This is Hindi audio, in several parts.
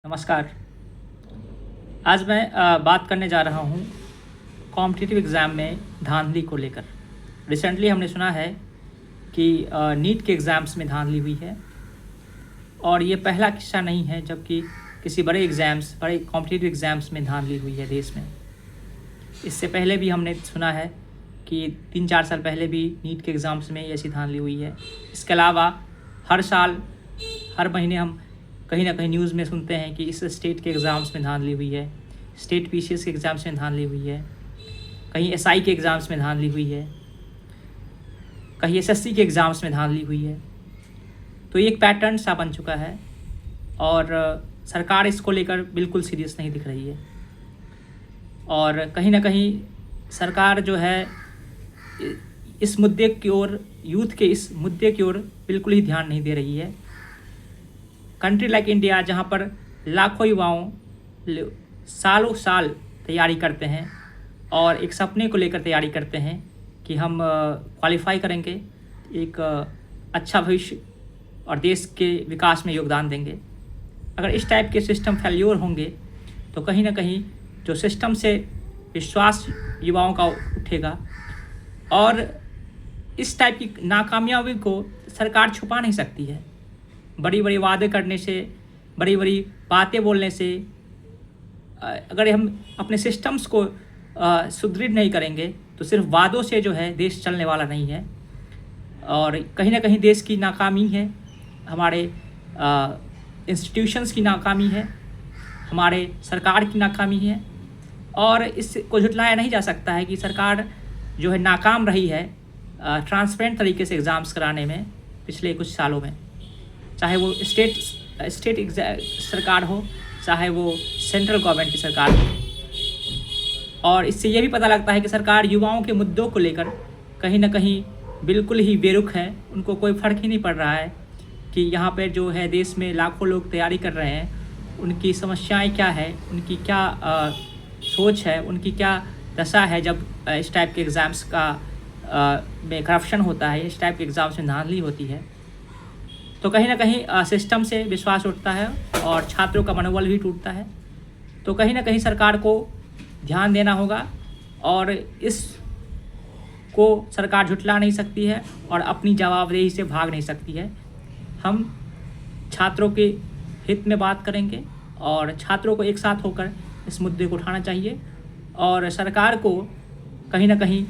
नमस्कार। आज मैं बात करने जा रहा हूँ कॉम्पिटिटिव एग्ज़ाम में धांधली को लेकर। रिसेंटली हमने सुना है कि नीट के एग्ज़ाम्स में धांधली हुई है और ये पहला किस्सा नहीं है जबकि किसी बड़े कॉम्पिटिटिव एग्ज़ाम्स में धांधली हुई है देश में। इससे पहले भी हमने सुना है कि 3-4 साल पहले भी नीट के एग्ज़ाम्स में ऐसी धांधली हुई है। इसके अलावा हर साल हर महीने हम कहीं ना कहीं न्यूज़ में सुनते हैं कि इस स्टेट के एग्ज़ाम्स में धांधली हुई है, स्टेट पीसीएस के एग्ज़ाम्स में धांधली हुई है, कहीं एसआई के एग्ज़ाम्स में धांधली हुई है, कहीं एसएससी के एग्ज़ाम्स में धांधली हुई है। तो ये एक पैटर्न सा बन चुका है और सरकार इसको लेकर बिल्कुल सीरियस नहीं दिख रही है और कहीं ना कहीं सरकार जो है इस मुद्दे की ओर, यूथ के इस मुद्दे की ओर बिल्कुल ही ध्यान नहीं दे रही है। कंट्री लाइक इंडिया, जहाँ पर लाखों युवाओं सालों साल तैयारी करते हैं और एक सपने को लेकर तैयारी करते हैं कि हम क्वालिफाई करेंगे, एक अच्छा भविष्य और देश के विकास में योगदान देंगे। अगर इस टाइप के सिस्टम फेल्योर होंगे तो कहीं ना कहीं जो सिस्टम से विश्वास युवाओं का उठेगा और इस टाइप की नाकामयाबी को सरकार छुपा नहीं सकती है। बड़ी बड़ी वादे करने से, बड़ी बड़ी बातें बोलने से, अगर हम अपने सिस्टम्स को सुदृढ़ नहीं करेंगे तो सिर्फ वादों से जो है देश चलने वाला नहीं है। और कहीं ना कहीं देश की नाकामी है, हमारे इंस्टीट्यूशंस की नाकामी है, हमारे सरकार की नाकामी है और इसको झुटलाया नहीं जा सकता है कि सरकार जो है नाकाम रही है ट्रांसपेरेंट तरीके से एग्ज़ाम्स कराने में पिछले कुछ सालों में, चाहे वो स्टेट सरकार हो, चाहे वो सेंट्रल गवर्नमेंट की सरकार हो। और इससे ये भी पता लगता है कि सरकार युवाओं के मुद्दों को लेकर कहीं ना कहीं बिल्कुल ही बेरुख है। उनको कोई फ़र्क ही नहीं पड़ रहा है कि यहाँ पर जो है देश में लाखों लोग तैयारी कर रहे हैं, उनकी समस्याएं क्या है, उनकी क्या सोच है, उनकी क्या दशा है जब इस टाइप के एग्ज़ाम्स का में करप्शन होता है, इस टाइप के एग्ज़ाम्स में धांधली होती है। तो कहीं ना कहीं सिस्टम से विश्वास उठता है और छात्रों का मनोबल भी टूटता है। तो कहीं ना कहीं सरकार को ध्यान देना होगा और इस को सरकार झुटला नहीं सकती है और अपनी जवाबदेही से भाग नहीं सकती है। हम छात्रों के हित में बात करेंगे और छात्रों को एक साथ होकर इस मुद्दे को उठाना चाहिए और सरकार को कहीं ना कहीं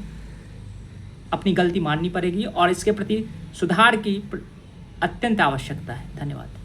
अपनी गलती माननी पड़ेगी और इसके प्रति सुधार की अत्यंत आवश्यकता है। धन्यवाद।